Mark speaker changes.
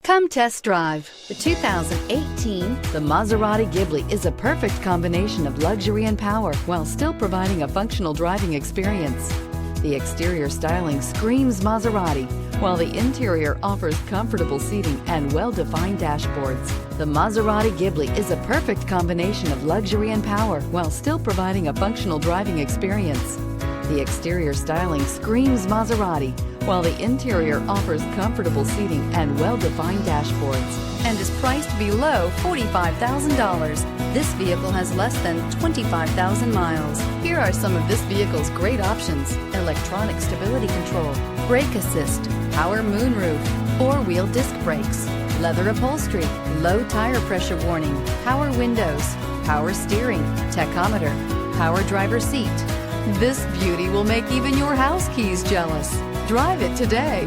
Speaker 1: Come test drive the 2018 the Maserati Ghibli is a perfect combination of luxury and power while still providing a functional driving experience. The exterior styling screams Maserati, while the interior offers comfortable seating and well-defined dashboards. The Maserati Ghibli is a perfect combination of luxury and power while still providing a functional driving experience. The exterior styling screams Maserati, while the interior offers comfortable seating and well-defined dashboards, and is priced below $45,000. This vehicle has less than 25,000 miles. Here are some of this vehicle's great options: electronic stability control, brake assist, power moonroof, four-wheel disc brakes, leather upholstery, low tire pressure warning, power windows, power steering, tachometer, power driver seat. This beauty will make even your house keys jealous. Drive it today.